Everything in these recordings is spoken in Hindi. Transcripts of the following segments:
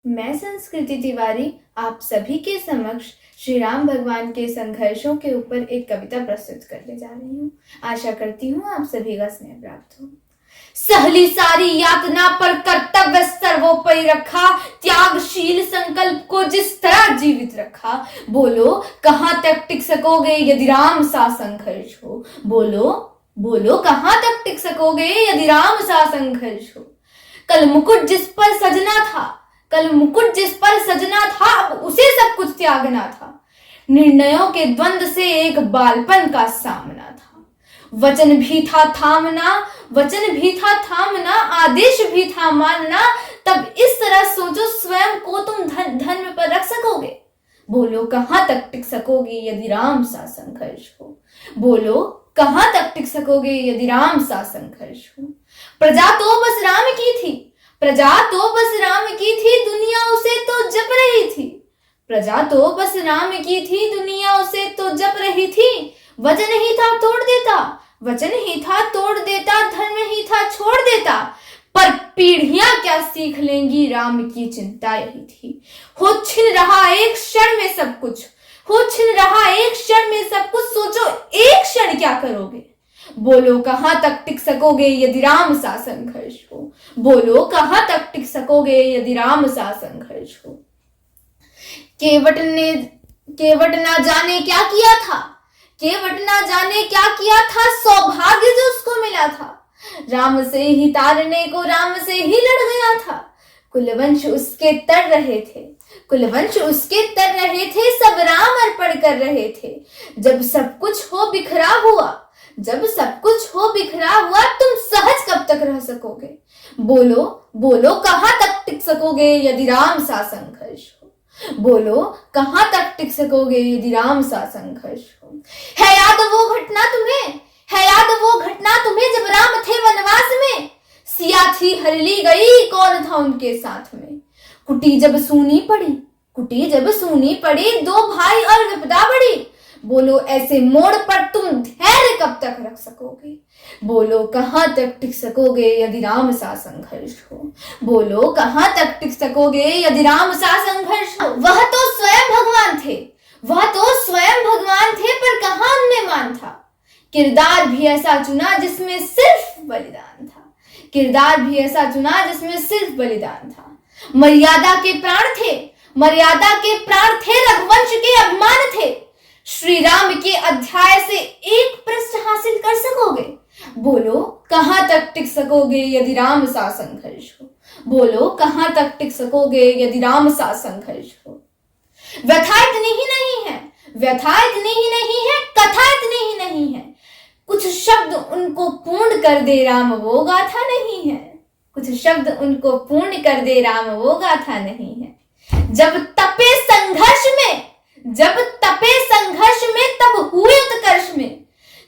मैं संस्कृति तिवारी आप सभी के समक्ष श्री राम भगवान के संघर्षों के ऊपर एक कविता प्रस्तुत करने जा रही हूँ। आशा करती हूँ आप सभी का स्नेह प्राप्त हो। सहली सारी यातना पर कर्तव्य सर्वोपरि रखा, त्यागशील संकल्प को जिस तरह जीवित रखा। बोलो कहां तक टिक सकोगे यदि राम सा संघर्ष हो। बोलो बोलो कहां तक टिक सकोगे यदि राम सा संघर्ष हो। कल मुकुट जिस पर सजना था, कल मुकुट जिस पर सजना था, अब उसे सब कुछ त्यागना था। निर्णयों के द्वंद से एक बालपन का सामना था। वचन भी था थामना, वचन भी था थामना, आदेश भी था मानना। तब इस तरह सोचो स्वयं को तुम धर्म पर रख सकोगे। बोलो कहां तक टिक सकोगे यदि राम सा संघर्ष हो। बोलो कहां तक टिक सकोगे यदि राम सा संघर्ष हो। प्रजा तो बस राम की थी, प्रजा तो बस राम की थी, दुनिया उसे तो जप रही थी। प्रजा तो बस राम की थी, दुनिया उसे तो जप रही थी। वचन ही था तोड़ देता, वचन ही था तोड़ देता, धर्म ही था छोड़ देता। पर पीढ़ियां क्या सीख लेंगी, राम की चिंता यही थी। हो छिन रहा एक क्षण में सब कुछ, हो छिन रहा एक क्षण में सब कुछ, सोचो एक क्षण क्या करोगे। बोलो कहां तक टिक सकोगे यदि राम सा संघर्ष हो। बोलो कहां तक टिक सकोगे यदि राम सा संघर्ष हो। केवट ना जाने क्या किया था, केवट ना जाने क्या किया था, सौभाग्य जो उसको मिला था। राम से ही तारने को राम से ही लड़ गया था। कुलवंश उसके तर रहे थे, कुलवंश उसके तर रहे थे, सब राम अर्पण कर रहे थे। जब सब कुछ हो बिखरा हुआ, जब सब कुछ हो बिखरा हुआ, तुम सहज कब तक रह सकोगे। बोलो बोलो कहां तक टिक सकोगे यदि राम सा संघर्ष हो। बोलो कहां तक टिक सकोगे यदि राम सा संघर्ष हो। है याद वो घटना तुम्हें, है याद वो घटना तुम्हें, जब राम थे वनवास में। सिया थी हर ली गई, कौन था उनके साथ में। कुटी जब सूनी पड़ी, कुटी जब सूनी पड़ी, दो भाई और विपदा बढ़ी। बोलो ऐसे मोड़ पर तुम धैर्य कब तक रख सकोगे। बोलो कहां तक टिक सकोगे यदि राम सा संघर्ष हो। बोलो कहां तक टिक सकोगे यदि राम सा संघर्ष हो। वह तो स्वयं भगवान थे, वह तो स्वयं भगवान थे, पर कहां उनमें मान था। किरदार भी ऐसा चुना जिसमें सिर्फ बलिदान था, किरदार भी ऐसा चुना जिसमें सिर्फ बलिदान था। मर्यादा के प्राण थे, मर्यादा के प्राण थे, रघुवंश के अभिमान थे। श्री राम के अध्याय से एक पृष्ठ हासिल कर सकोगे। बोलो कहां तक टिक सकोगे यदि राम सा संघर्ष हो। बोलो कहां तक टिक सकोगे यदि राम सा संघर्ष हो। व्यथा इतनी ही नहीं है, व्यथा इतनी ही नहीं है, कथा इतनी ही नहीं है। कुछ शब्द उनको पूर्ण कर दे राम वो गाथा नहीं है, कुछ शब्द उनको पूर्ण कर दे राम वो गाथा नहीं है। जब तपे संघर्ष में, जब तपे संघर्ष में, तब हुए उत्कर्ष में।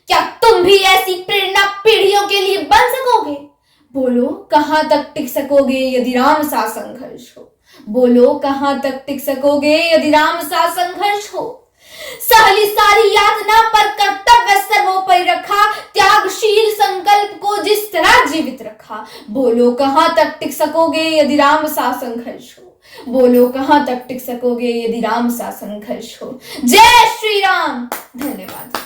क्या तुम भी ऐसी प्रेरणा पीढ़ियों के लिए बन सकोगे। बोलो कहां तक टिक सकोगे यदि राम सा संघर्ष हो। बोलो कहां तक टिक सकोगे यदि राम सा संघर्ष हो। सहली सारी यातना पर कर्तव्य सर्वोपरि रखा, त्यागशील संकल्प को जिस तरह जीवित रखा। बोलो कहां तक टिक सकोगे यदि राम सा संघर्ष हो। बोलो कहां तक टिक सकोगे यदि राम सा संघर्ष हो। जय श्री राम। धन्यवाद।